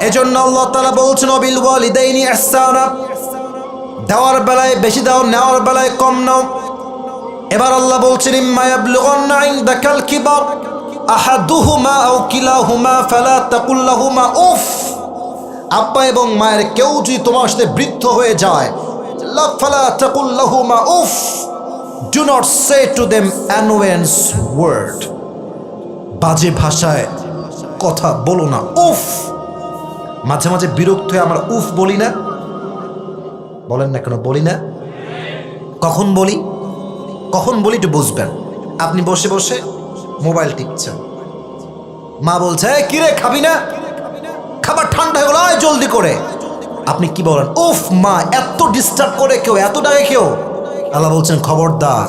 এজন্য আল্লাহ তাআলা বলছেন বিল ওয়ালিদাইনি ইহসানা, দেওয়ার বেলায় বেশি দাও, নেওয়ার বেলায় কম নাও। এবার আল্লাহ বলছেন ইম্মা ইয়াবলুগান্না ইনদাকাল কিবার আহাদুহুমা আও কিলাহুমা ফালা তাকুল লাহুমা উফ। আব্বা এবং মায়ের কেউ যদি তোমার সাথে বৃদ্ধ হয়ে যায়, ফালা তাকুল লাহুমা উফ, do not say to them annoyance word, বাজে ভাষায় কথা বলো না, উফ। মাঝে মাঝে বিরক্ত হয়ে আমরা উফ বলি না? বলেন না কেন বলি না? কখন বলি? কখন বলি একটু বুঝবেন। আপনি বসে বসে মোবাইল টিপছেন, মা বলছে কিরে খাবি না, খাবার ঠান্ডা হয়ে গেল, আয় জলদি করে। আপনি কি বলেন? উফ মা, এত ডিস্টার্ব করে কেউ, এত ডাকে কেউ। আল্লাহ বলছেন খবরদার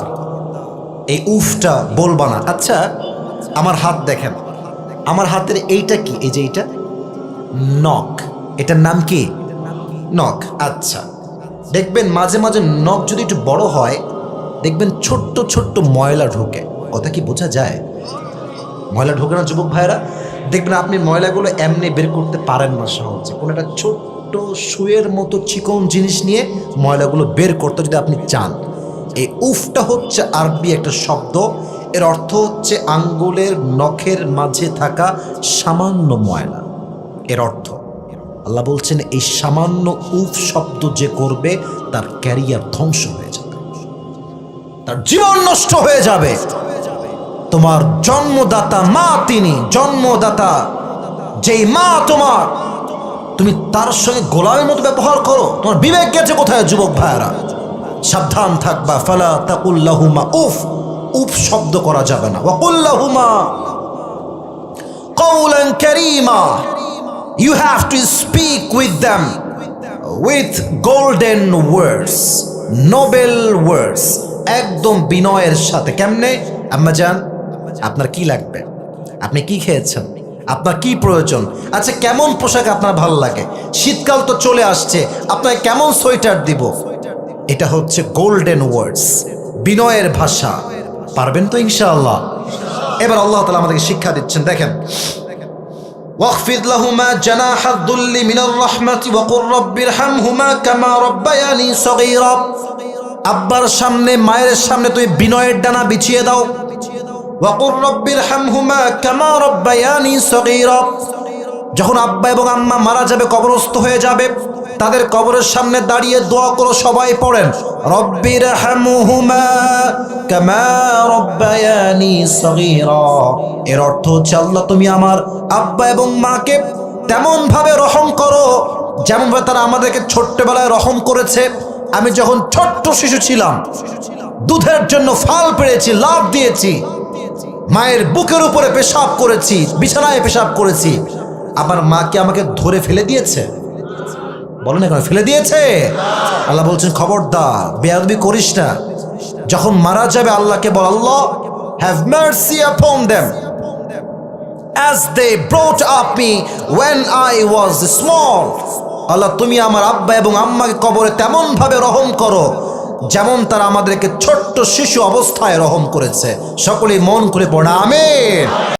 এই উফটা বলবা না। আচ্ছা আমার হাত দেখেন, আমার হাতের এইটা কি? এই যে এইটা নখ, এটার নাম কি? নখ। আচ্ছা দেখবেন মাঝে মাঝে নখ যদি একটু বড় হয়, দেখবেন ছোট্ট ছোট্ট ময়লা ঢোকে। কথা কি বোঝা যায়? ময়লা ঢোকে না যুবক ভাইরা? দেখবেন আপনি ময়লাগুলো এমনি বের করতে পারেন না সহজে, কোনো একটা ছোট্ট সুয়ের মতো চিকন জিনিস নিয়ে ময়লাগুলো বের করতে যদি আপনি চান। এই উফটা হচ্ছে আরবি একটা শব্দ, এর অর্থ হচ্ছে আঙ্গুলের নখের মাঝে থাকা সামান্য ময়লা। এর অর্থ আল্লাহ বলছেন এই সামান্য উফ শব্দ যে করবে তার ক্যারিয়ার ধ্বংস হয়ে যাবে, তার জীবন নষ্ট হয়ে যাবে। তোমার জন্মদাতা মা, তিনি জন্মদাতা, যেই মা তোমার, তুমি তার সঙ্গে গোলামের মতো ব্যবহার করো, তোমার বিবেক গেছে কোথায় যুবক ভাইয়েরা? সাবধান থাকবা। ফালা তাকুল লাহুমা উফ, উফ শব্দ করা যাবে না। ওয়া কুল লাহুমা কাওলান কারীমা, you have to speak with them with golden words, noble words, একদম বিনয়ের সাথে। কেমনে? আম্মা জান আপনার কি লাগবে, আপনি কি খেয়েছেন, আপনার কি প্রয়োজন, আচ্ছা কেমন পোশাক আপনার ভালো লাগে, শীতকাল তো চলে আসছে, আপনাকে কেমন সোয়েটার দিব। এটা হচ্ছে গোল্ডেন ওয়ার্ডস, বিনয়ের ভাষা। পারবেন তো ইনশাআল্লাহ? এবার আল্লাহ তাআলা আমাদেরকে শিক্ষা দিচ্ছেন, দেখেন ওয়াখফিদ লাহুমা জানাহাদ দুল্লি মিনার রাহমাতি ওয়া কুর রাব্বিরহামহুমা কামা রাব্বায়ানি সগীরা। আব্বার সামনে মায়ের সামনে তুমি বিনয়ের ডানা বিছিয়ে দাও। ওয়া কুর রাব্বিরহামহুমা কামা রাব্বায়ানি সগীরা। যখন আব্বা এবং আম্মা মারা যাবে, কবরস্থ হয়ে যাবে, তাদের কবরের সামনে দাঁড়িয়ে দোয়া করো। সবাই পড়েন রব্বিরহামহুমা কামা রাব্বায়ানি সগীরা। এর অর্থ হচ্ছে আল্লাহ তুমি আমার আব্বা এবং মাকে তেমন ভাবে রহম করো যেমন ভাবে তারা আমাদেরকে ছোট্টবেলায় রহম করেছে। আমি যখন ছোট্ট শিশু ছিলাম, দুধের জন্য ফাল পেড়েছি, লাফ দিয়েছি, মায়ের বুকের উপরে পেশাব করেছি, বিছানায় পেশাব করেছি, আমার মা কি আমাকে ধরে ফেলে দিয়েছে? বলেন এখন ফেলে দিয়েছে? আল্লাহ বলছেন খবরদার বেয়াদবি করিস না। যখন মারা যাবে আল্লাহকে বল আল্লাহ have mercy upon them as they brought up me when I was small. আল্লাহ তুমি আমার আব্বা এবং আম্মাকে কবরে তেমন ভাবে রহম করো যেমন তারা আমাদেরকে ছোট্ট শিশু অবস্থায় রহম করেছে। সকলেই মন খুলে পড়া আমিন।